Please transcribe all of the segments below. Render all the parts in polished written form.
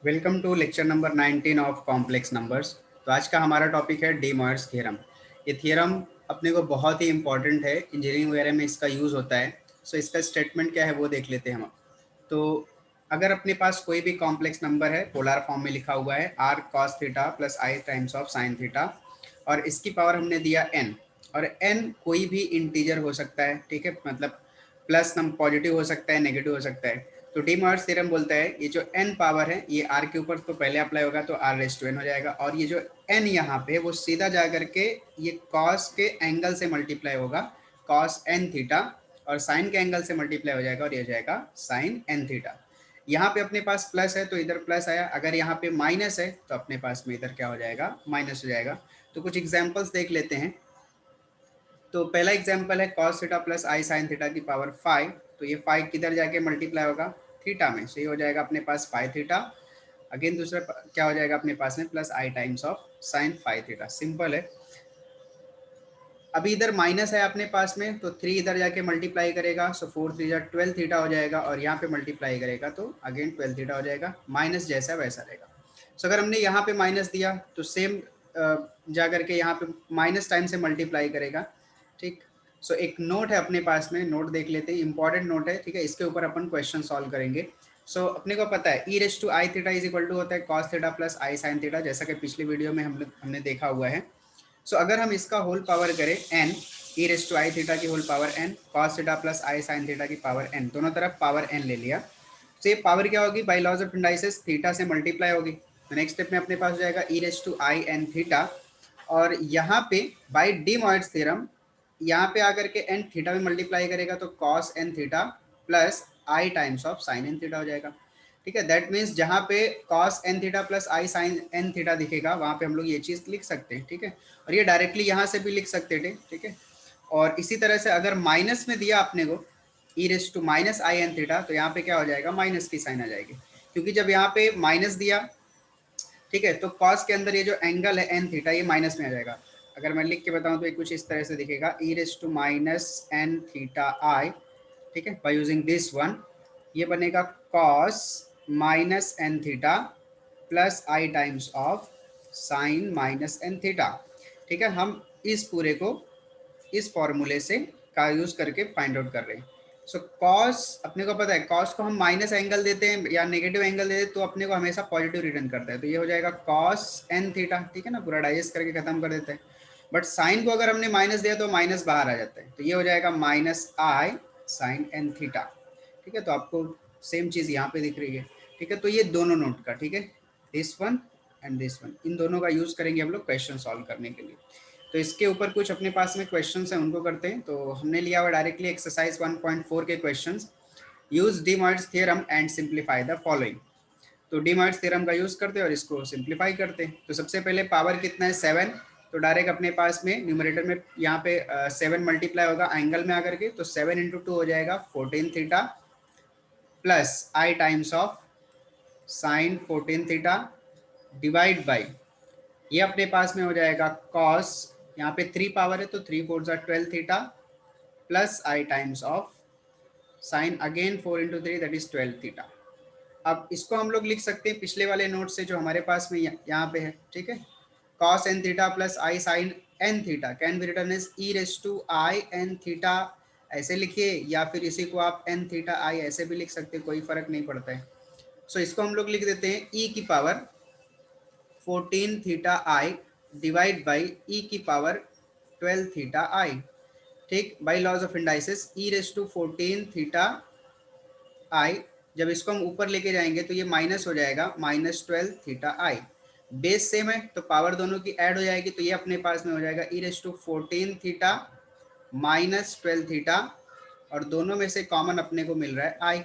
Welcome to lecture number 19 of complex numbers. तो आज का हमारा टॉपिक है डी मॉयर्स थ्योरम। ये थ्योरम अपने को बहुत ही इंपॉर्टेंट है, इंजीनियरिंग वगैरह में इसका यूज़ होता है। सो इसका स्टेटमेंट क्या है वो देख लेते हैं हम। तो अगर अपने पास कोई भी कॉम्प्लेक्स नंबर है, पोलर फॉर्म में लिखा हुआ है r cos theta plus i times of sine theta, और इसकी पावर हमने दिया एन, और एन कोई भी इंटीजर हो सकता है, ठीक है, मतलब प्लस नंबर पॉजिटिव हो सकता है, नेगेटिव हो सकता है। तो डी मॉयर्स थ्योरम बोलता है ये जो n पावर है ये r के ऊपर तो पहले अप्लाई होगा तो r रेज टू n हो जाएगा, और ये जो n यहाँ पे वो सीधा जा करके ये cos के एंगल से मल्टीप्लाई होगा cos n थीटा, और साइन के एंगल से मल्टीप्लाई हो जाएगा और ये हो जाएगा साइन n थीटा। यहाँ पे अपने पास प्लस है तो इधर प्लस आया, अगर यहाँ पे माइनस है तो अपने पास में इधर क्या हो जाएगा, माइनस हो जाएगा। तो कुछ एग्जाम्पल्स देख लेते हैं। तो पहला एग्जाम्पल है cos theta plus i sine theta की पावर 5। तो ये 5 किधर जाके मल्टीप्लाई होगा, थीटा में, सो ये हो जाएगा अपने पास 5 थीटा। अगेन दूसरा क्या हो जाएगा अपने पास में, plus i times of sine 5 theta. Simple है। अभी इधर माइनस है अपने पास में तो 3 इधर जाके मल्टीप्लाई करेगा, सो 4 3 जा 12 थीटा हो जाएगा, और यहाँ पे मल्टीप्लाई करेगा तो अगेन 12 थीटा हो जाएगा। माइनस जैसा वैसा रहेगा। सो अगर हमने यहाँ पे माइनस दिया तो सेम जा करके यहाँ पे माइनस टाइम से मल्टीप्लाई करेगा, ठीक। सो एक नोट है अपने पास में, नोट देख लेते हैं, इंपॉर्टेंट नोट है, ठीक है। इसके ऊपर अपन क्वेश्चन सॉल्व करेंगे। सो अपने को पता है e raise to i theta is equal to होता है cos theta plus i sine theta, जैसा कि पिछली वीडियो में हमने देखा हुआ है। सो अगर हम इसका होल पावर करें n, e raise to i theta की whole power n, cos theta plus i sine theta की पावर n, दोनों तरफ पावर n ले लिया। तो ये पावर क्या होगी, by laws of indices theta से मल्टीप्लाई होगी। तो नेक्स्ट स्टेप में अपने पास हो जाएगा e raise to i n theta, और यहाँ पे बाई डी मॉयर्स थ्योरम यहाँ पे आकर के एन थीटा में मल्टीप्लाई करेगा तो cos n theta plus i times of sine n theta हो जाएगा, ठीक है। दैट मीन्स जहाँ पे cos n theta plus i sine n theta दिखेगा वहाँ पे हम लोग ये चीज़ लिख सकते हैं, ठीक है। और ये डायरेक्टली यहाँ से भी लिख सकते थे, ठीक है। और इसी तरह से अगर माइनस में दिया आपने को e raise to minus i n theta, तो यहाँ पे क्या हो जाएगा, माइनस की साइन आ जाएगी, क्योंकि जब यहाँ पे माइनस दिया, ठीक है, तो कॉस के अंदर ये जो एंगल है एन थीटा ये माइनस में आ जाएगा। अगर मैं लिख के बताऊं तो ये कुछ इस तरह से दिखेगा, e raise to minus n theta i, ठीक है, बाय यूजिंग दिस वन, ये बनेगा cos minus n theta plus i times of sine minus n theta, ठीक है। हम इस पूरे को इस फॉर्मूले से का यूज करके फाइंड आउट कर रहे हैं। सो कॉस अपने को पता है, कॉस को हम माइनस एंगल देते हैं या नेगेटिव एंगल देते हैं तो अपने को हमेशा पॉजिटिव रिटर्न करता है, तो ये हो जाएगा कॉस एन थीटा, ठीक है ना, पूरा डाइजेस्ट करके खत्म कर देते हैं। बट साइन को अगर हमने माइनस दिया तो माइनस बाहर आ जाता है, तो ये हो जाएगा minus i sine n theta, ठीक है। तो आपको सेम चीज़ यहाँ पे दिख रही है, ठीक है। तो ये दोनों नोट का, ठीक है, this one and this one, इन दोनों का यूज़ करेंगे हम लोग क्वेश्चन सॉल्व करने के लिए। तो इसके ऊपर कुछ अपने पास में क्वेश्चंस हैं उनको करते हैं। तो हमने लिया हुआ डायरेक्टली एक्सरसाइज 1.4 के questions, use de Moivre's theorem and simplify the following. तो डी मॉयर्स थ्योरम का यूज करते हैं और इसको सिंप्लीफाई करते हैं। तो सबसे पहले पावर कितना है, 7। तो डायरेक्ट अपने पास में न्यूमरेटर में यहाँ पे 7 मल्टीप्लाई होगा एंगल में आकर के, तो 7 इंटू 2 हो जाएगा 14 theta plus i times of sign 14 theta divide by, ये अपने पास में हो जाएगा कॉस, यहाँ पे 3 पावर है तो 3 4 12 theta plus i times of sine again 4 into 3 that is 12 theta. अब इसको हम लोग लिख सकते हैं पिछले वाले नोट से जो हमारे पास में यहाँ पे है, ठीक है। Cos n theta plus i sine n theta can be written as e raise to i n theta, ऐसे लिखिए, या फिर इसी को आप एन थीटा आई ऐसे भी लिख सकते हैं, कोई फर्क नहीं पड़ता है। सो इसको हम लोग लिख देते हैं ई की power 14 theta i divide by e की पावर 12 थीटा आई, ठीक। By laws of indices e raise to 14 theta i, जब इसको हम ऊपर लेके जाएंगे तो ये माइनस हो जाएगा माइनस 12 थीटा आई। बेस सेम है तो पावर दोनों की ऐड हो जाएगी, तो ये अपने पास में हो जाएगा e raise to 14 theta minus 12 theta, और दोनों में से कॉमन अपने को मिल रहा है आई।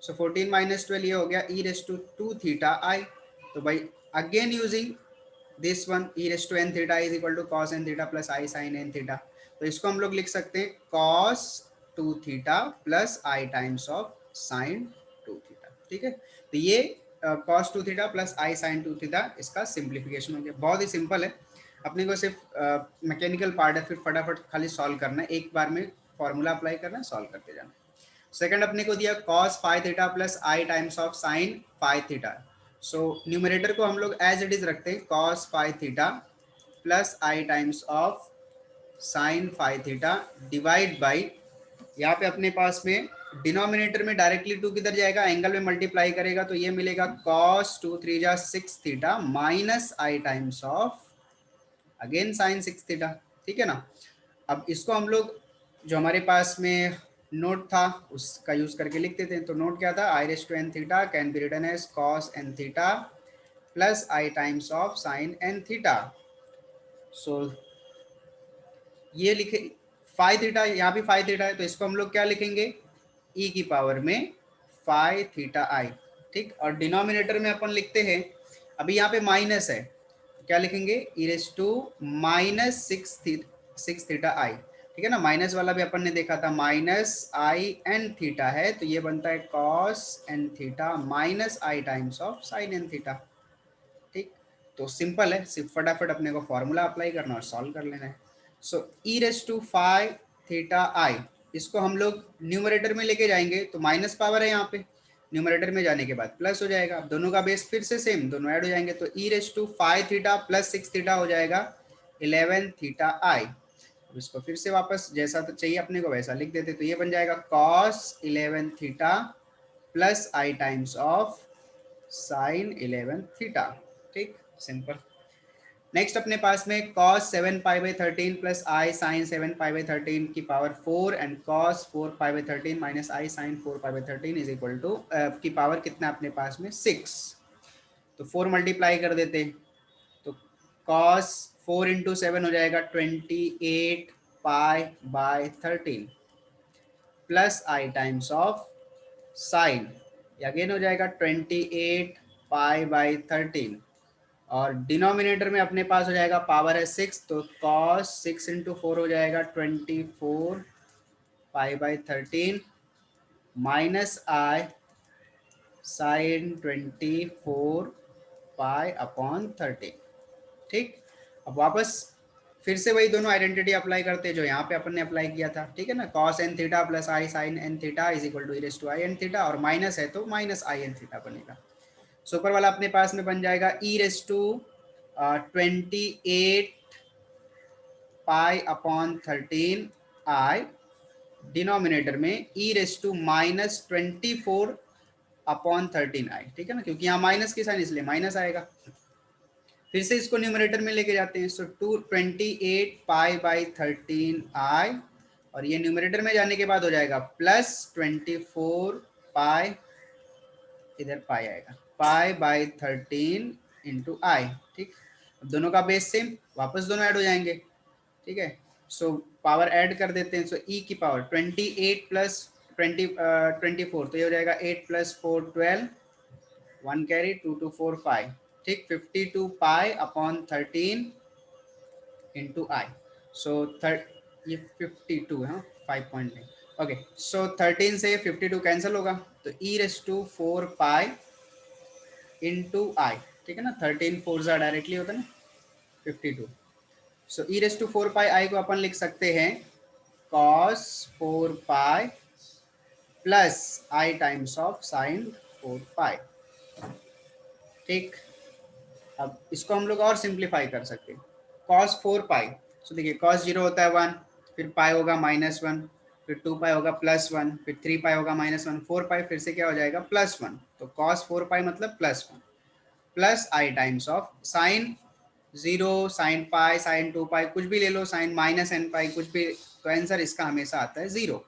सो 14 माइनस 12 ये हो गया e raise to 2 theta i. तो भाई again using this one, e raise to n theta is equal to cos n theta plus i sine n theta, तो इसको हम लोग लिख सकते हैं cos 2 theta plus i times of sine 2 theta, ठीक है। तो ये cos 2 theta plus i sine 2 theta इसका सिंप्लीफिकेशन हो गया। बहुत ही सिंपल है, अपने को सिर्फ मैकेनिकल पार्ट है, फिर फटाफट खाली सॉल्व करना है, एक बार में फॉर्मूला अप्लाई करना है, सॉल्व करते जाना है। सेकंड अपने को दिया cos 5 theta plus i times of sine 5 theta, so numerator को हम लोग एज इट इज रखते हैं cos phi theta plus i times of sine phi theta divide by, यहाँ पे अपने पास में डिनोमिनेटर में डायरेक्टली 2 किधर जाएगा, एंगल में मल्टीप्लाई करेगा तो ये मिलेगा cos 2 3 जा 6 theta minus i times of again sine 6 theta. ठीक है ना। अब इसको हम लोग जो हमारे पास में नोट था उसका यूज करके लिख देते हैं। तो नोट क्या था, i raise to n theta can be written as cos n theta plus i times of sine n theta. So ये लिखे फाई थीटा, यहाँ भी फाई थीटा है तो इसको हम लोग क्या लिखेंगे, e की पावर में फाई थीटा आई। ठीक, और डिनोमिनेटर में अपन लिखते हैं, अभी यहाँ पे माइनस है, क्या लिखेंगे, e raise to minus six theta i. ठीक है ना, माइनस वाला भी अपन ने देखा था, माइनस आई एन थीटा है तो ये बनता है cos n theta minus i times of sine n theta. ठीक, तो सिंपल है, सिर्फ फटाफट अपने को फॉर्मूला अप्लाई करना और सॉल्व कर लेना है। सो ई रेस टू फाई थीटा आई, इसको हम लोग न्यूमरेटर में लेके जाएंगे तो माइनस पावर है यहाँ पे, न्यूमरेटर में जाने के बाद प्लस हो जाएगा। अब दोनों का बेस फिर से सेम, दोनों ऐड हो जाएंगे तो e raise to phi theta plus 6 theta हो जाएगा 11 थीटा आई। अब इसको फिर से वापस जैसा तो चाहिए अपने को वैसा लिख देते तो ये बन जाएगा cos 11 theta plus i times of sine 11 theta. ठीक, सिंपल। नेक्स्ट अपने पास में cos 7 pi by 13 plus i sine 7 pi by 13 की power 4 and cos 4 pi by 13 minus i sine 4 pi by 13 is equal to की power कितना अपने पास में 6। तो 4 मल्टीप्लाई कर देते तो cos 4 इंटू 7 हो जाएगा 28 पाई by 13 plus i times of sine, again हो जाएगा 28 पाई बाई 13 और डिनोमिनेटर में अपने पास हो जाएगा पावर है 6 तो cos 6 इंटू 4 हो जाएगा 24 pi by 13 minus i sine 24 pi upon 13। ठीक, अब वापस फिर से वही दोनों आइडेंटिटी अप्लाई करते हैं जो यहाँ पे अपन ने अप्लाई किया था। ठीक है ना, cos n theta plus i sine n theta is equal to e raise to i n theta और माइनस है तो माइनस आई एन थीटा बनेगा। सुपर वाला अपने पास में बन जाएगा e raise to 28 pi upon 13 i, denominator में e raise to minus 24 upon 13 i. ठीक है ना, क्योंकि यहाँ माइनस की साइन इसलिए माइनस आएगा। फिर से इसको न्यूमरेटर में लेके जाते हैं, सो 228 पाई बाई 13 आई और ये न्यूमरेटर में जाने के बाद हो जाएगा प्लस 24 पाई, इधर पाई आएगा, पाई बाई 13 इंटू आई। ठीक, अब दोनों का बेस सेम, वापस दोनों ऐड हो जाएंगे। ठीक है, सो पावर ऐड कर देते हैं, सो ई की पावर 28 प्लस 24 तो ये हो जाएगा 8 प्लस 4 12 1 कैरी 2 2 4 5। ठीक, 52 पाई अपॉन 13 इंटू आई। सो ये 52 है, 5 पॉइंट नहीं। ओके, सो 13 से 52 कैंसिल होगा तो e raise to 4 pi into आई। ठीक है ना, 13 4 जा डायरेक्टली होता है ना 52। सो ई रेस टू 4 पाई आई को अपन लिख सकते हैं cos 4 pi plus i times of sign 4 पाई। ठीक, अब इसको हम लोग और सिंप्लीफाई कर सकते हैं, cos 4 पाई, सो देखिए cos 0 होता है 1, फिर पाई होगा -1, फिर 2 पाई होगा +1, फिर 3 पाई होगा -1, 4 पाई फिर से क्या हो जाएगा +1, तो cos 4 पाई मतलब +1 plus i times of sign 0 sine pi sine 2 पाई कुछ भी ले लो, साइन माइनस एन पाई कुछ भी, तो आंसर इसका हमेशा आता है 0।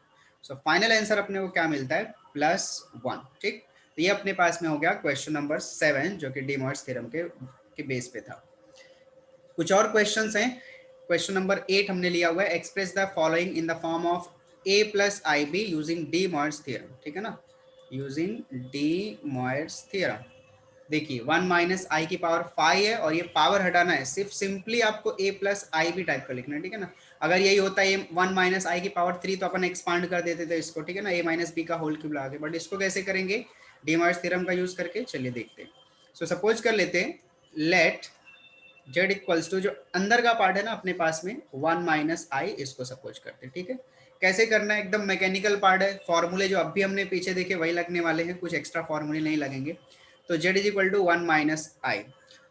सो फाइनल आंसर अपने को क्या मिलता है +1। ठीक, तो ये अपने पास में हो गया क्वेश्चन नंबर 7 जो कि डी मॉर्स थ्योरम के बेस पे था। कुछ और क्वेश्चंस हैं। क्वेश्चन नंबर 8 हमने लिया हुआ है, express the following in the form of a plus i be using D Moore's theorem. ठीक है ना, यूजिंग डी मॉर्स थ्योरम। देखिए 1 माइनस आई की पावर 5 है और ये पावर हटाना है, सिर्फ सिंपली आपको a plus i b type का लिखना है। ठीक है ना, अगर यही होता है 1 माइनस आई की पावर 3 तो अपन एक्सपांड कर देते थे इसको। ठीक है ना, a माइनस बी का होल क्यूब लगा के, बट इसको कैसे करेंगे, डी मॉर्स थ्योरम का यूज करके। चलिए देखते हैं। सो सपोज कर लेते हैं लेट z इक्वल्स टू, जो अंदर का पार्ट है ना अपने पास में 1 माइनस आई, इसको सपोज करते हैं। ठीक है, कैसे करना है, एकदम मैकेनिकल पार्ट है, फॉर्मूले जो अभी हमने पीछे देखे वही लगने वाले हैं, कुछ एक्स्ट्रा फॉर्मूले नहीं लगेंगे। तो z is equal to 1 minus i.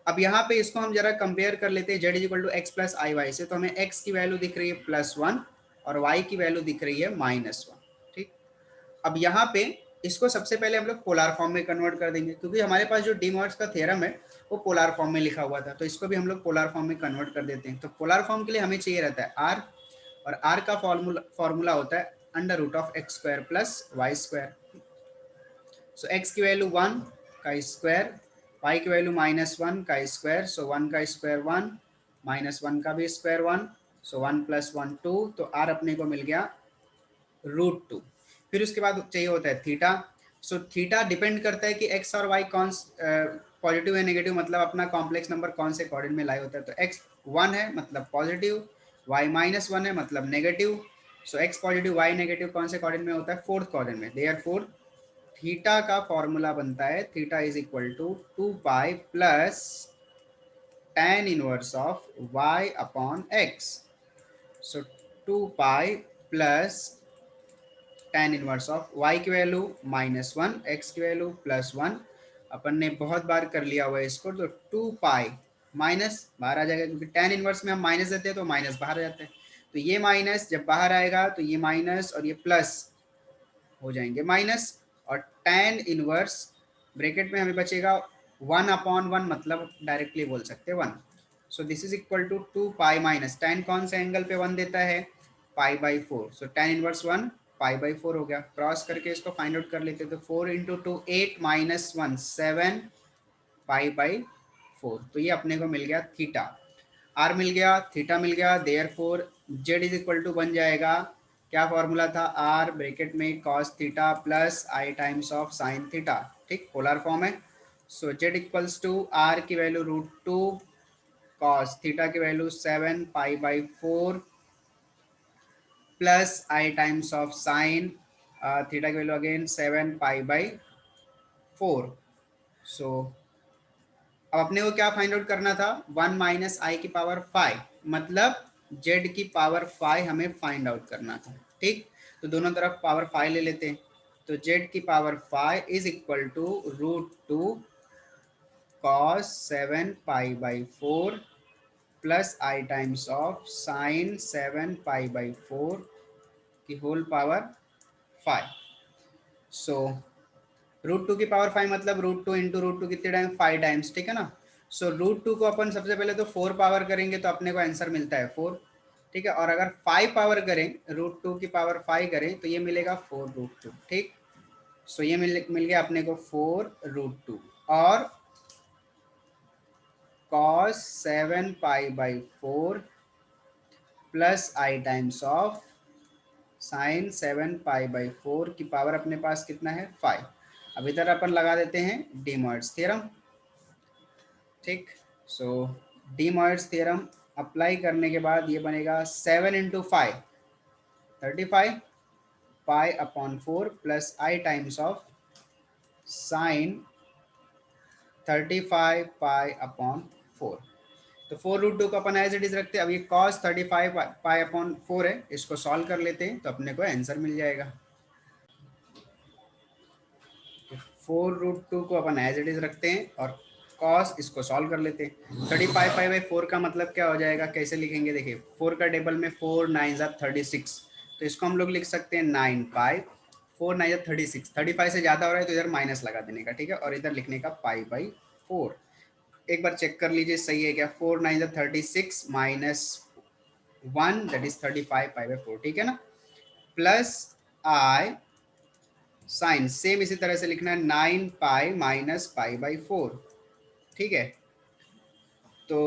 अब यहाँ पे इसको हम जरा कंपेयर कर लेते हैं z is equal to x plus i y से, तो हमें x की वैल्यू दिख रही है +1 और y की वैल्यू दिख रही है -1। ठीक, अब यहाँ पे इसको सबसे पहले हम लोग पोलर फॉर्म में कन्वर्ट कर देंगे, क्योंकि हमारे पास जो डी मॉर्ट्स का थ्योरम है वो पोलर फॉर्म में लिखा हुआ था, तो इसको भी हम लोग पोलर फॉर्म में कन्वर्ट कर देते हैं। तो पोलर फॉर्म के लिए हमें चाहिए रहता है r, और r का फॉर्मूला होता है √x² + y²। सो x की वैल्यू 1 का स्क्वायर, y की वैल्यू -1 का स्क्वायर, सो 1 का स्क्वायर 1, -1 का भी स्क्वायर 1, सो 1 + 1 2, तो r अपने को मिल गया √2। फिर उसके बाद चाहिए होता है थीटा। सो थीटा डिपेंड करता है कि एक्स और वाई कौन पॉजिटिव है नेगेटिव, मतलब अपना कॉम्प्लेक्स नंबर कौन से कोऑर्डिनेट में लाए होता है। तो एक्स 1 है मतलब पॉजिटिव, वाई -1 है मतलब negative. So x positive y negative कौन से कोऑर्डिनेट में होता है, फोर्थ कोऑर्डिनेट में। देयरफॉर थीटा का फॉर्मूला बनता है theta is equal to 2 pi plus tan inverse of y upon x। So 2 pi plus tan inverse of y की वैल्यू -1, x की वैल्यू +1। अपन ने बहुत बार कर लिया हुआ है इसको, तो 2 पाई माइनस बाहर आ जाएगा, क्योंकि tan इनवर्स में हम माइनस देते हैं तो माइनस बाहर आ जाते हैं। तो ये माइनस जब बाहर आएगा तो ये माइनस और ये प्लस हो जाएंगे माइनस, और tan इनवर्स ब्रैकेट में हमें बचेगा 1/1, मतलब डायरेक्टली बोल सकते हैं 1। So this is equal to 2 pi minus tan कौन से एंगल पे 1 देता है, π/4। सो tan इनवर्स 1 π/4 हो गया। क्रॉस करके इसको फाइंड आउट कर लेते हैं, तो 4 × 2 8 -1 7 π/4। तो ये अपने को मिल गया थीटा, आर मिल गया, थीटा मिल गया। Therefore z is equal to बन जाएगा, क्या फॉर्मूला था, आर ब्रैकेट में cos theta plus i times of sine theta. ठीक, पोलर फॉर्म है। So z equals to r की वैल्यू √2, cos थीटा की value 7 π/4 plus i times of sine theta की वैल्यू अगेन 7 π/4। सो अब अपने को क्या फाइंड आउट करना था, 1 - i⁵ मतलब z की पावर 5 हमें फाइंड आउट करना था। ठीक, तो दोनों तरफ पावर 5 ले लेते हैं, तो z की power 5 is equal to √2 cos 7 π/4 plus i times of sine 7 π/4 की होल पावर 5। सो √2 की पावर 5 मतलब √2 × √2 कितने टाइम, 5 टाइम्स। ठीक है ना। सो √2 को अपन सबसे पहले तो 4 पावर करेंगे तो अपने को आंसर मिलता है 4। ठीक है, और अगर 5 पावर करें, √2 की पावर 5 करें तो ये मिलेगा 4√2। ठीक, सो ये मिल गया अपने को 4√2, और cos 7 π/4 plus i times of sine 7 π/4 की पावर अपने पास कितना है, 5। अब इधर अपन लगा देते हैं डी मॉर्ट्स थ्योरम। ठीक, so de Moivre's theorem apply करने के बाद ये बनेगा 7 × 5 35 π/4 plus i times of sine 35 π/4। तो 4√2 को अपन एज इट इज रखते हैं। अब ये cos 35 π/4 है, इसको सॉल्व कर लेते हैं तो अपने को आंसर मिल जाएगा। 4√2 को अपन एज इट इज रखते हैं और cos इसको सॉल्व कर लेते हैं। 35 π/4 का मतलब क्या हो जाएगा, कैसे लिखेंगे, देखिए 4 का टेबल में 4 9 ज़ा 36, तो इसको हम लोग लिख सकते हैं 9 पाई, 4 9 ज़ा 36, 35 से ज़्यादा हो रहा है तो इधर माइनस लगा देने का। ठीक है, और इधर लिखने का π/4। एक बार चेक कर लीजिए सही है क्या, 4 9 ज़ा 36 -1 दैट इज 35 π/4। ठीक है ना, प्लस आई साइन सेम इसी तरह से लिखना है 9 पाई - π/4। ठीक है, तो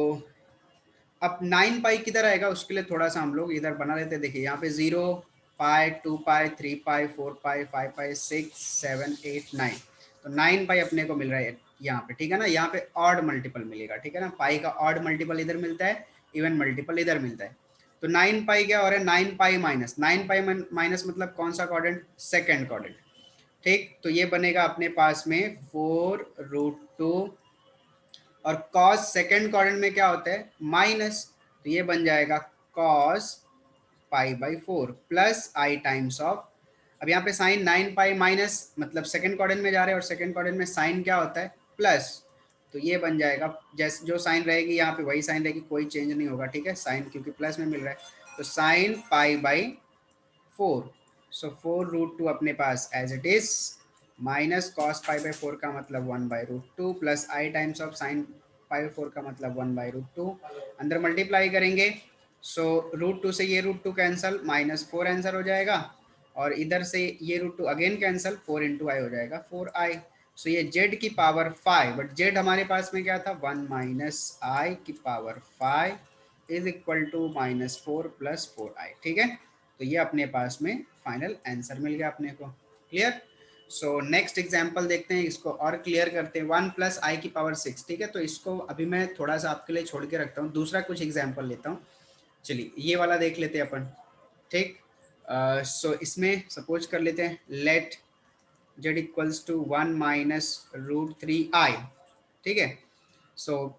अब 9 पाई किधर आएगा, उसके लिए थोड़ा सा हम लोग इधर बना लेते हैं। देखिए यहाँ पे 0 पाई 2 पाई 3 पाई 4 पाई 5 पाई 6 7 8 9, तो 9 पाई अपने को मिल रहा है यहाँ पे। ठीक है ना, यहाँ पे ऑड मल्टीपल मिलेगा। ठीक है ना, पाई का ऑड मल्टीपल इधर मिलता है, इवन मल्टीपल इधर मिलता है। तो 9 पाई क्या हो रहा है, 9 पाई माइनस, 9 पाई माइनस मतलब कौन सा क्वाड्रेंट, सेकेंड क्वाड्रेंट। ठीक, तो ये बनेगा अपने पास में 4√2, और cos सेकेंड क्वाड्रेंट में क्या होता है, माइनस, तो ये बन जाएगा cos π/4 plus i times of, अब यहाँ पे साइन 9 पाई माइनस मतलब सेकेंड क्वाड्रेंट में जा रहे हैं, और सेकेंड क्वाड्रेंट में साइन क्या होता है, प्लस, तो ये बन जाएगा, जैसे जो साइन रहेगी यहाँ पे वही साइन रहेगी, कोई चेंज नहीं होगा, ठीक है, साइन क्योंकि प्लस में मिल रहा है, तो साइन पाई बाई 4, सो 4√2 अपने पास as it is, minus cos pi by 4 का मतलब 1/√2 plus i times of sine pi 4 का मतलब 1/√2, अंदर मल्टीप्लाई करेंगे, सो √2 से ये √2 कैंसल, -4 आंसर हो जाएगा, और इधर से ये √2 अगेन कैंसल, 4 इंटू आई हो जाएगा 4i। सो ये z की पावर 5, बट z हमारे पास में क्या था, 1 माइनस आई की पावर 5 इज इक्वल टू -4 प्लस 4i, ठीक है। तो ये अपने पास में फाइनल आंसर मिल गया अपने को। क्लियर। सो नेक्स्ट एग्जांपल देखते हैं, इसको और क्लियर करते हैं। 1 प्लस आई की पावर 6, ठीक है, तो इसको अभी मैं थोड़ा सा आपके लिए छोड़ के रखता हूँ, दूसरा कुछ एग्जाम्पल लेता हूँ। चलिए ये वाला देख लेते हैं अपन, ठीक। सो इसमें सपोज कर लेते हैं, लेट z इक्वल्स टू 1 माइनस √3i, ठीक है। सो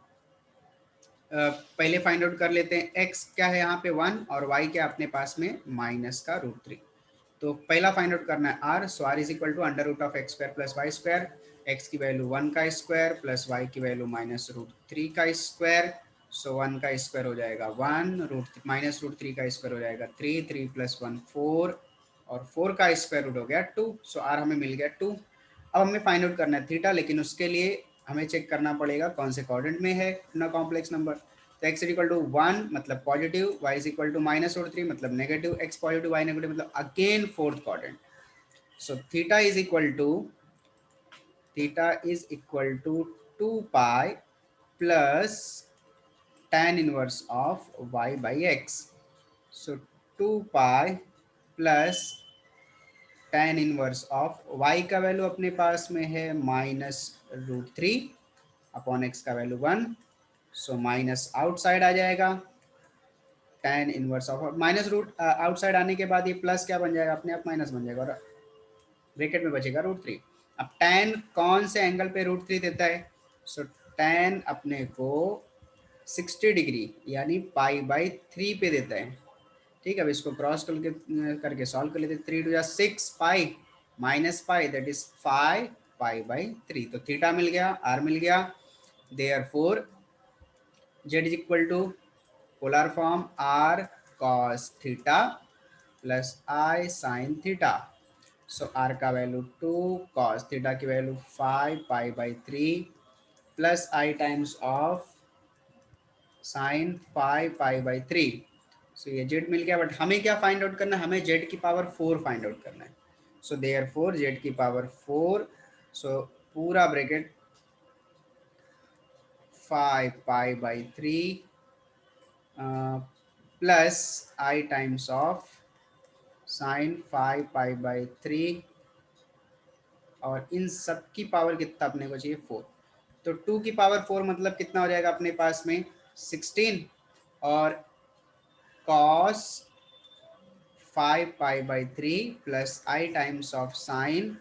पहले फाइंड आउट कर लेते हैं, x क्या है यहाँ पे 1 और y क्या अपने पास में माइनस का √3। तो पहला फाइंड आउट करना है r, so r is equal to under root of x square plus y square, x की वैल्यू 1 का स्क्वायर प्लस y की वैल्यू -√3 का स्क्वायर, सो 1 का स्क्वायर हो जाएगा 1, -√3 का स्क्वायर हो जाएगा 3, 3 प्लस 1 4, और 4 का स्क्वायर रूट हो गया 2, सो r हमें मिल गया 2। अब हमें फाइंड आउट करना है थीटा, लेकिन उसके लिए हमें चेक करना पड़ेगा कौन से क्वाड्रेंट में है अपना कॉम्प्लेक्स नंबर। तो x इक्वल टू 1 मतलब positive, y is equal to -√3 मतलब negative, x positive y negative मतलब again fourth quadrant. So theta is equal to 2 pi plus tan inverse of y by x. So 2 pi plus tan inverse of y का value अपने पास में है -√3 upon x का value 1, so minus outside आ जाएगा, tan inverse of minus root outside आने के बाद ये प्लस क्या बन जाएगा, अपने आप माइनस बन जाएगा, और ब्रैकेट में बचेगा √3। अब tan कौन से एंगल पे √3 देता है, सो tan अपने को 60 डिग्री यानी π/3 पे देता है, ठीक है। अब इसको क्रॉस करके सॉल्व कर लेते हैं, 3 2 6 pi minus pi that is 5 π/3, तो थीटा मिल गया, आर मिल गया, therefore z is equal to polar form r cos theta plus i sin theta. So r का वैल्यू 2, cos थीटा की value 5 π/3 plus i times of sine 5 π/3। So ये z मिल गया, but हमें क्या फाइंड आउट करना है, हमें z की पावर 4 फाइंड आउट करना है। सो देयरफॉर z की पावर 4, सो पूरा bracket 5 π/3 plus i times of sine 5 π/3, और इन सब की पावर कितना अपने को चाहिए 4, तो 2 की पावर 4 मतलब कितना हो जाएगा अपने पास में 16, और cos 5 π/3 plus i times of sine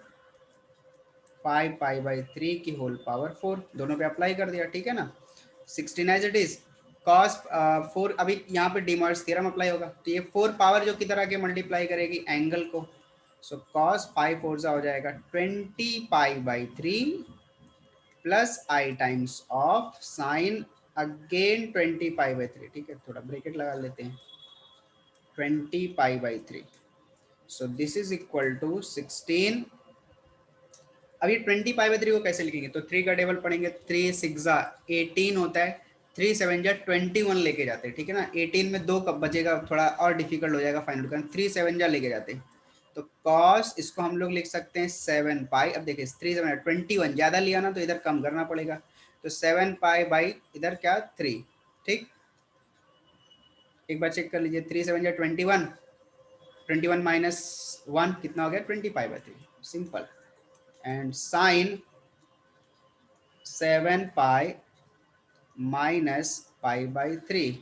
5 π/3 की होल पावर 4, दोनों पे अप्लाई कर दिया, ठीक है ना। 16 एज इट इज, cos 4, अभी यहाँ पे डी मॉर्स थ्योरम अप्लाई होगा, तो ये 4 पावर जो किधर आके मल्टीप्लाई करेगी एंगल को, सो cos 5 4 हो जाएगा 20 π/3 plus i times of sine again 20 π/3, ठीक है, थोड़ा ब्रैकेट लगा लेते हैं, 20 π/3, so this is equal to 16। अब ये 20 π/3 को कैसे लिखेंगे, तो 3 का टेबल पढ़ेंगे, 3 6 18 होता है, 3 7 21 लेके जाते हैं, ठीक है ना। 18 में 2 कब बचेगा, थोड़ा और डिफिकल्ट हो जाएगा फाइंड करना, 3 7 लेके जाते हैं, तो कॉस इसको हम लोग लिख सकते हैं 7 पाई। अब देखिए 3 7 21 ज़्यादा लिया ना तो इधर कम करना पड़ेगा, तो 7 पाई बाई इधर क्या 3, ठीक। एक बार चेक कर लीजिए, 3 7 21, 21 माइनस 1 कितना हो गया 20 π/3, simple. And sine 7 pi minus π/3,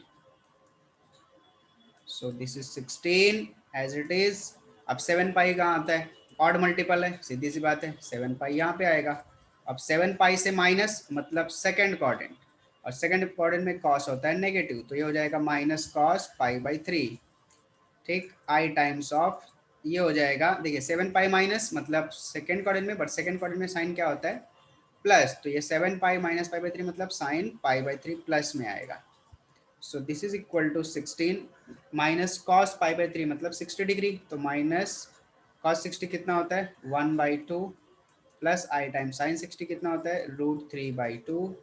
so this is 16 as it is. अब 7 पाई कहाँ आता है, ऑड मल्टीपल है, सीधी सी बात है, 7 पाई यहाँ पे आएगा। अब 7 पाई से माइनस मतलब सेकंड क्वाड्रेंट, और सेकंड क्वाड्रेंट में कॉस होता है नेगेटिव, तो ये हो जाएगा माइनस कॉस π/3, ठीक। आई टाइम्स ऑफ ये हो जाएगा, देखिए 7 पाई माइनस मतलब सेकंड क्वाड्रेंट में, बट सेकंड क्वाड्रेंट में साइन क्या होता है प्लस, तो ये 7 पाई माइनस पाई बाई 3 मतलब साइन पाई बाई 3 प्लस में आएगा। So this is equal to 16 minus cos pi by 3 मतलब 60 डिग्री, तो माइनस कॉस 60 कितना होता है 1/2 प्लस आई टाइम साइन 60 कितना होता है √3/2।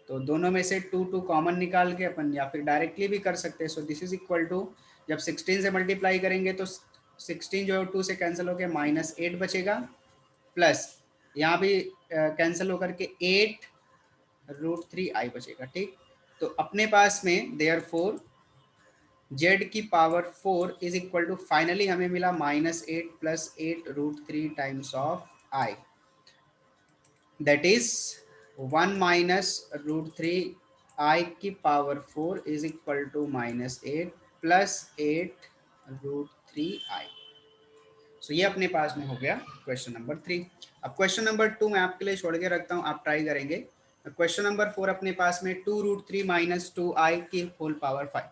तो दोनों में से 2 कॉमन निकाल के अपन या फिर डायरेक्टली भी कर सकते हैं। So this is equal to, जब 16 से मल्टीप्लाई करेंगे तो 16 जो है 2 से कैंसिल होकर -8 बचेगा, प्लस यहाँ भी कैंसिल होकर के 8√3i बचेगा। ठीक, तो अपने पास में देयर फोर जेड की power 4 is equal to, finally हमें मिला -8 plus 8√3 times of i, that is 1 minus √3 i की power 4 is equal to -8 plus 8√3i। So ये अपने पास में हो गया क्वेश्चन नंबर 3। अब क्वेश्चन नंबर 2 मैं आपके लिए छोड़ के रखता हूँ, आप ट्राई करेंगे। क्वेश्चन नंबर 4 अपने पास में 2√3 माइनस 2i की होल पावर 5।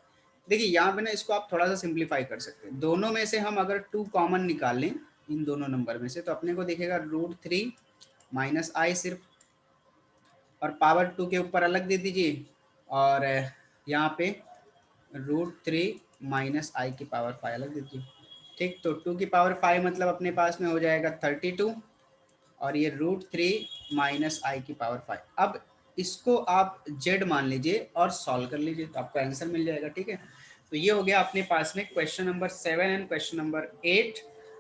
देखिए यहाँ पे ना इसको आप थोड़ा सा सिंप्लीफाई कर सकते हैं। दोनों में से हम अगर 2 कॉमन निकाल लें इन दोनों नंबर में से, तो अपने को दिखेगा √3 माइनस आई सिर्फ, और पावर 2 के ऊपर अलग दे दीजिए, और यहाँ पे √3 माइनस आई की पावर 5 अलग दे दीजिए। ठीक, तो 2 की पावर 5 मतलब अपने पास में हो जाएगा 32, और ये √3 माइनस आई की पावर 5। अब इसको आप जेड मान लीजिए और सॉल्व कर लीजिए, तो आपको आंसर मिल जाएगा। ठीक है, तो ये हो गया अपने पास में question number 7 and question number 8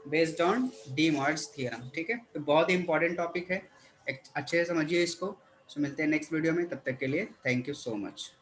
based on de Moivre's theorem. ठीक है, तो बहुत ही इंपॉर्टेंट टॉपिक है, अच्छे से समझिए इसको। सो मिलते हैं नेक्स्ट वीडियो में, तब तक के लिए थैंक यू सो मच।